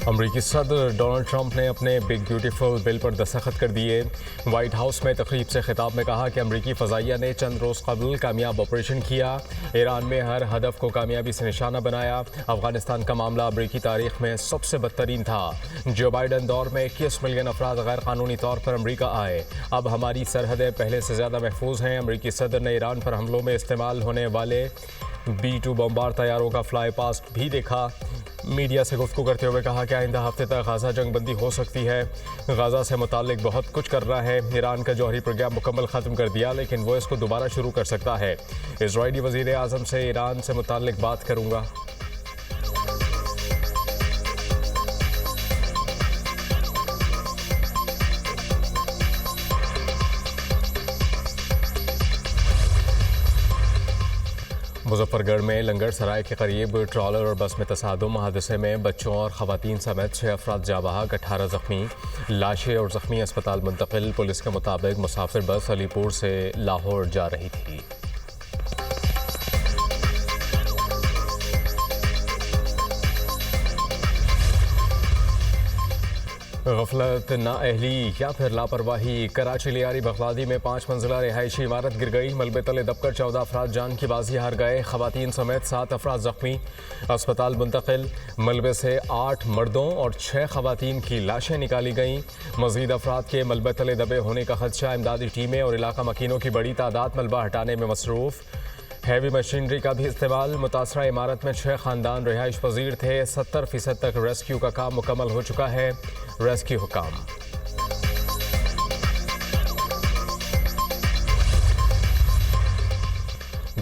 अमरीकी सदर Donald Trump ने अपने बिग ब्यूटीफुल बिल पर दस्तखत कर दिए। वाइट हाउस में तकरीब से खिताब में कहा कि अमरीकी फ़ज़ाइया ने चंद रोज़ कबल कामयाब ऑपरेशन किया, ईरान में हर हदफ को कामयाबी से निशाना बनाया। अफगानिस्तान का मामला अमरीकी तारीख में सबसे बदतरीन था। जो बाइडन दौर में 21 मिलियन अफराद गैर कानूनी तौर पर अमरीका आए, अब हमारी सरहदें पहले से ज़्यादा महफूज हैं। अमरीकी सदर ने ईरान पर हमलों में इस्तेमाल होने वाले B-2 बमबार तैयारों का फ्लाई पास्ट भी देखा। मीडिया से गुफ्तगू करते हुए कहा कि आइंदा हफ्ते तक गाज़ा जंग बंदी हो सकती है। गाज़ा से मुताल्लिक बहुत कुछ करना है। ईरान का जौहरी प्रोग्राम मुकम्मल ख़त्म कर दिया, लेकिन वो इसको दोबारा शुरू कर सकता है। इजरायली वज़ीर आज़म से ईरान से मुताल्लिक बात करूँगा। मुजफ्फरगढ़ में लंगर सराय के करीब ट्रॉलर और बस में तसादुम हादसे में बच्चों और ख़वातीन समेत 6 अफराद जाँ बहक, 18 ज़ख्मी। लाशें और ज़ख्मी अस्पताल मुंतकिल। पुलिस के मुताबिक मुसाफिर बस अलीपुर से लाहौर जा रही थी। गफलत, नाअहली या फिर लापरवाही। कराची लियारी बगदादी में 5 मंजिला रिहायशी इमारत गिर गई। मलबे तले दबकर 14 अफराद जान की बाजी हार गए। खवातीन समेत 7 अफराद जख्मी, अस्पताल मुंतकिल। मलबे से 8 मर्दों और 6 खवातीन की लाशें निकाली गईं। मजीद अफराद के मलबे तले दबे होने का खदशा। इमदादी टीमें और इलाका मकीनों की बड़ी तादाद मलबा हटाने में मसरूफ। हैवी मशीनरी का भी इस्तेमाल। मुतासरा इमारत में 6 खानदान रिहाइश पजीर थे। 70% तक रेस्क्यू का काम मुकम्मल हो चुका है। रेस्क्यू हुकाम।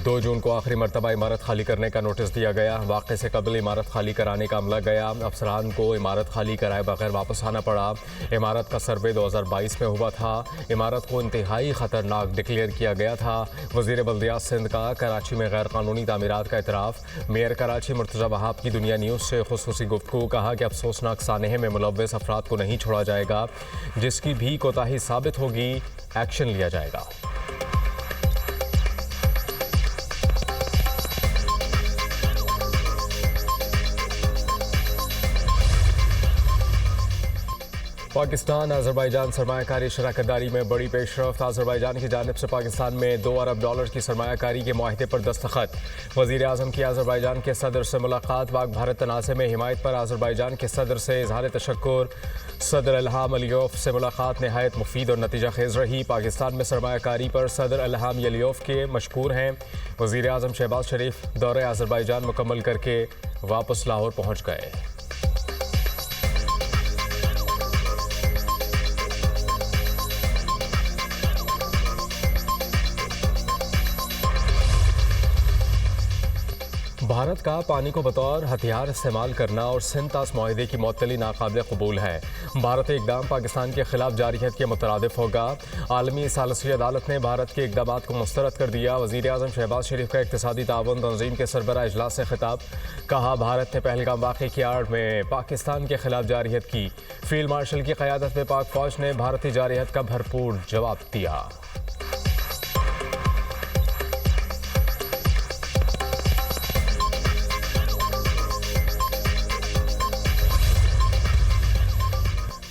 2 जून को आखिरी मरतबा इमारत खाली करने का नोटिस दिया गया। वाक़े से कबल इमारत खाली कराने का अमला गया। अफसरान को इमारत खाली कराए बगैर वापस आना पड़ा। इमारत का सर्वे 2022 में हुआ था। इमारत को इंतहाई ख़तरनाक डिक्लेयर किया गया था। वज़ीर बल्दियात सिंध का कराची में गैर कानूनी तामीरात का एतराफ़। मेयर कराची मुर्तज़ा वहाब की दुनिया न्यूज़ से खुसूसी गुफ्तगू। कहा कि अफसोसनाक सानहे में मुलव्वस अफराद को नहीं छोड़ा जाएगा। जिसकी भी कोताही साबित होगी, एक्शन लिया जाएगा। पाकिस्तान अज़रबैजान सरमायाकारी शराकतदारी में बड़ी पेशरफ्त। अज़रबैजान की जानिब से पाकिस्तान में $2 अरब की सरमायाकारी के मुआहदे पर दस्तखत। वज़ीर आज़म की अज़रबैजान के सदर से मुलाकात। पाक भारत तनाज़े में हिमायत पर अज़रबैजान के सदर से इज़हार तशक्कुर। सदर इल्हाम अलियोफ से मुलाकात नहायत मुफीद और नतीजा खेज़ रही। पाकिस्तान में सरमायाकारी पर सदर इल्हाम अलियोफ के मशकूर हैं। वज़ीर आज़म शहबाज शरीफ दौरे अज़रबैजान मुकम्मल करके वापस लाहौर पहुँच गए। भारत का पानी को बतौर हथियार इस्तेमाल करना और सिंतास मुआहदे की मअतली नाकाबिल कबूल है। भारतीय इक़दाम पाकिस्तान के खिलाफ जारियत के मुतरादिफ होगा। आलमी सालसी अदालत ने भारत के इक़दाम को मुस्तरद कर दिया। वज़ीर आज़म शहबाज शरीफ का इक़्तिसादी ताउन तंज़ीम के सरबराह इजलास से खिताब। कहा, भारत ने पहलगाम वाक़े की आड़ में पाकिस्तान के खिलाफ जारियत की। फील्ड मार्शल की क़यादत में पाक फ़ौज ने भारतीय जारियत का भरपूर जवाब दिया।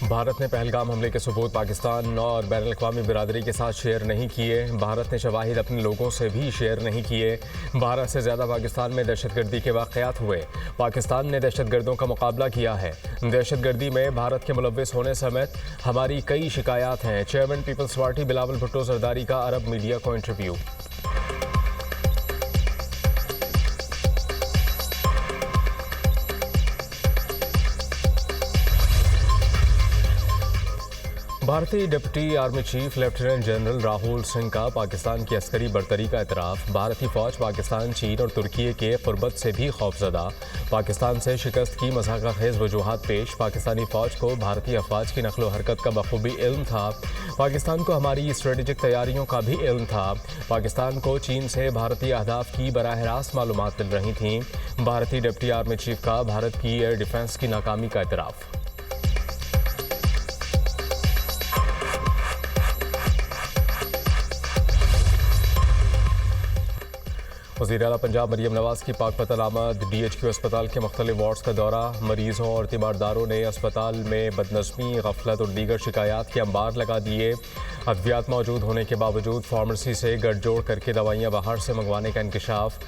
भारत ने पहलगाम हमले के सबूत पाकिस्तान और बैनुल-अक़वामी बिरादरी के साथ शेयर नहीं किए। भारत ने शवाहिद अपने लोगों से भी शेयर नहीं किए। भारत से ज़्यादा पाकिस्तान में दहशतगर्दी के वाक़यात हुए। पाकिस्तान ने दहशतगर्दों का मुकाबला किया है। दहशतगर्दी में भारत के मुलव्वस होने समेत हमारी कई शिकायत हैं। चेयरमैन पीपल्स पार्टी बिलावल भुट्टो ज़रदारी का अरब मीडिया को इंटरव्यू। भारतीय deputy army chief lieutenant general Rahul Singh का पाकिस्तान की अस्करी बरतरी का एतराफ़। भारतीय फ़ौज पाकिस्तान, चीन और तुर्की के क़ुर्बत से भी खौफज़दा। पाकिस्तान से शिकस्त की मज़ाक़खेज़ वजूहात पेश। पाकिस्तानी फ़ौज को भारतीय अफ़वाज की नक़्ल व हरकत का बखूबी इल्म था। पाकिस्तान को हमारी स्ट्रेटेजिक तैयारियों का भी इल्म था। पाकिस्तान को चीन से भारतीय अहदाफ की बराह रास्त मालूमात मिल रही थीं। भारतीय डिप्टी आर्मी चीफ का भारत की एयर डिफेंस की नाकामी का एतराफ़। वज़ीर आला पंजाब मरीम नवाज की पाकपतन आमद। DHQ अस्पताल के मुख्तलिफ वार्ड्स का दौरा। मरीजों और तीमारदारों ने अस्पताल में बदनज़मी, गफलत और दीगर शिकायत के अंबार लगा दिए। अद्वियात मौजूद होने के बावजूद फार्मेसी से गठजोड़ करके दवाइयाँ बाहर से मंगवाने का इंकशाफ।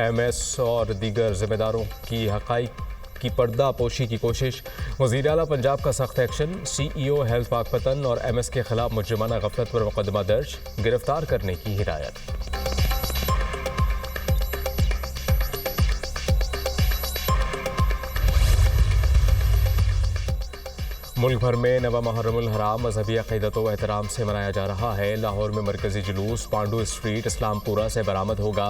MS और दीगर जिम्मेदारों की हक़ाइक़ की पर्दा पोशी की कोशिश। वज़ीर आला पंजाब का सख्त एक्शन। CEO हेल्थ पाकपतन और MS के खिलाफ मुजरिमाना गफलत पर मुकदमा दर्ज, गिरफ्तार करने की हिदायत। मुल्क भर में नवा मुहर्रमुल हराम मजहबी अक़ीदत व एहतराम से मनाया जा रहा है। लाहौर में मरकज़ी जुलूस पांडू स्ट्रीट इस्लामपुरा से बरामद होगा।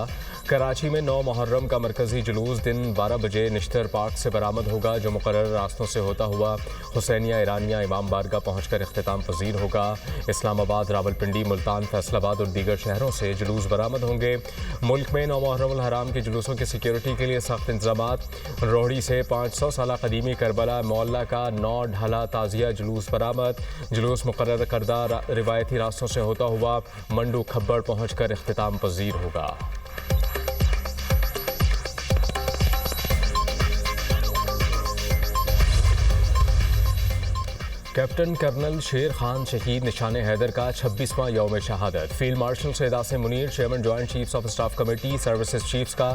कराची में 9 मुहर्रम का मरकज़ी जुलूस दिन 12 बजे निश्तर पार्क से बरामद होगा, जो मुकर्रर रास्तों से होता हुआ हुसैनिया ईरानिया इमाम बारगाह पहुँच कर इख्तिताम पजीर होगा। इस्लामाबाद, रावलपिंडी, मुल्तान, फैसलाबाद और दीगर शहरों से जुलूस बरामद होंगे। मुल्क में 9 मुहर्रमुल हराम के जुलूसों की सिक्योरिटी के लिए सख्त इंतजामात। रोहड़ी से 500 साल कदीमी करबला मोहल्ला का 9 ढाला ताज़िया जुलूस बरामद। जुलूस मुकर्रर करदा रिवायती रास्तों से होता हुआ मंडू खब्बड़ पहुँच कर इख्तिताम पजीर होगा। कैप्टन कर्नल शेर खान शहीद निशान हैदर का 26वां यौम शहादत। Field marshal Syed Asim Munir, chairman joint chiefs of staff committee services chiefs का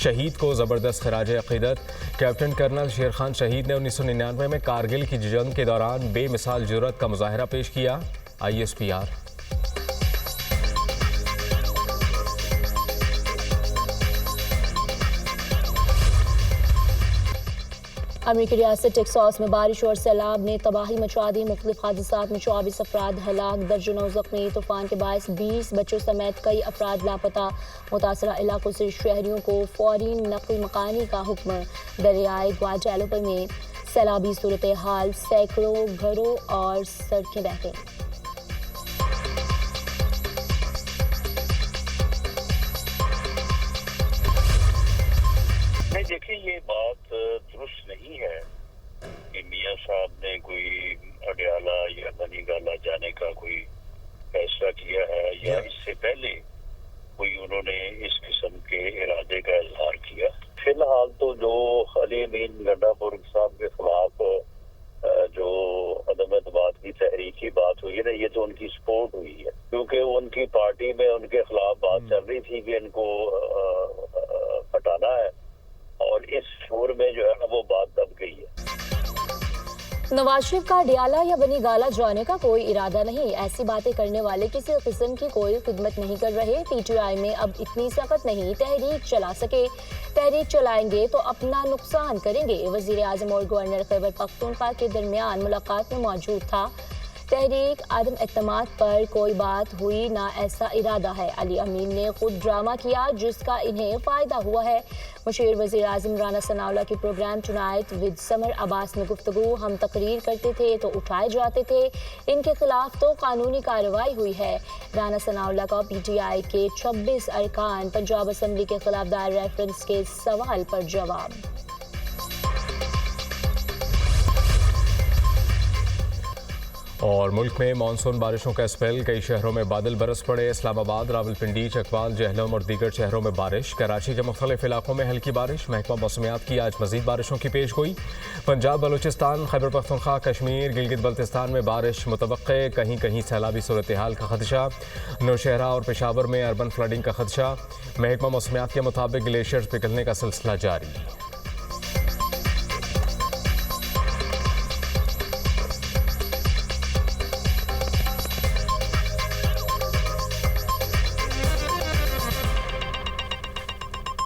शहीद को ज़बरदस्त खराज अक़ीदत। कैप्टन कर्नल शेर खान शहीद ने 1999 में कारगिल की जंग के दौरान बेमिसाल जुर्रत का मुजाहरा पेश किया। ISPR। अमरीकी रियासत टेक्सास में बारिश और सैलाब ने तबाही मचा दी। मुख्तलिफ हादसात में 24 अफराद हलाक, दर्जनों ज़ख्मी। तूफान के बायस 20 बच्चों समेत कई अफराद लापता। मुतासरा इलाकों से शहरियों को फौरी नक़ल मकानी का हुक्म। दरियाए ग्वाडेलुपे में सैलाबी सूरत हाल, सैकड़ों घरों और सड़कें बह गईं। देखिए, ये बात दुरुस्त नहीं है कि मियाँ साहब ने कोई अडयाला या बनी गाला जाने का कोई फैसला किया है या इससे पहले कोई उन्होंने इस किस्म के इरादे का इजहार किया। फिलहाल तो जो अली अमीन गंडापुर साहब के खिलाफ जो अदम एतमाद की तहरीक की बात हुई है ना, ये तो उनकी सपोर्ट हुई है, क्योंकि उनकी पार्टी में उनके खिलाफ बात चल रही थी कि इनको हटाना है, और इस शोर में जो है ना वो बात दब गई है। नवाज शरीफ का अडयाला या बनी गाला जाने का कोई इरादा नहीं। ऐसी बातें करने वाले किसी किस्म की कोई खिदमत नहीं कर रहे। PTI में अब इतनी सख्त नहीं तहरीक चला सके। तहरीक चलाएंगे तो अपना नुकसान करेंगे। वजीर आजम और गवर्नर खैबर पख्तूनख्वा के दरमियान मुलाकात में मौजूद था। तहरीक आदम एतमाद पर कोई बात हुई ना, ऐसा इरादा है। अली अमीन ने खुद ड्रामा किया जिसका इन्हें फ़ायदा हुआ है। मुशीर वज़ीर आज़म राना सनाउल्लाह की programme tonight with Samar Abbas में गुफ्तगू। हम तकरीर करते थे तो उठाए जाते थे, इनके खिलाफ तो कानूनी कार्रवाई हुई है। राना सनाउल्लाह का PTI के 26 अरकान पंजाब असम्बली के खिलाफ दायर रेफरेंस के सवाल पर जवाब। और मुल्क में मानसून बारिशों का स्पेल। कई शहरों में बादल बरस पड़े। इस्लामाबाद, रावलपिंडी, चकवाल, जहलम और दीगर शहरों में बारिश। कराची के मुख्तलिफ इलाकों में हल्की बारिश। महकमा मौसमियात की आज मजीद बारिशों की पेशगोई। पंजाब, बलूचिस्तान, खैबर पख्तूनख्वा, कश्मीर, गिलगित बल्तिस्तान में बारिश मुतवक्के। कहीं कहीं सैलाबी सूरत हाल का खदशा। नौशहरा और पेशावर में अर्बन फ्लडिंग का खदशा। महकमा मौसमियात के मुताबिक ग्लेशियर्स पिघलने का सिलसिला जारी।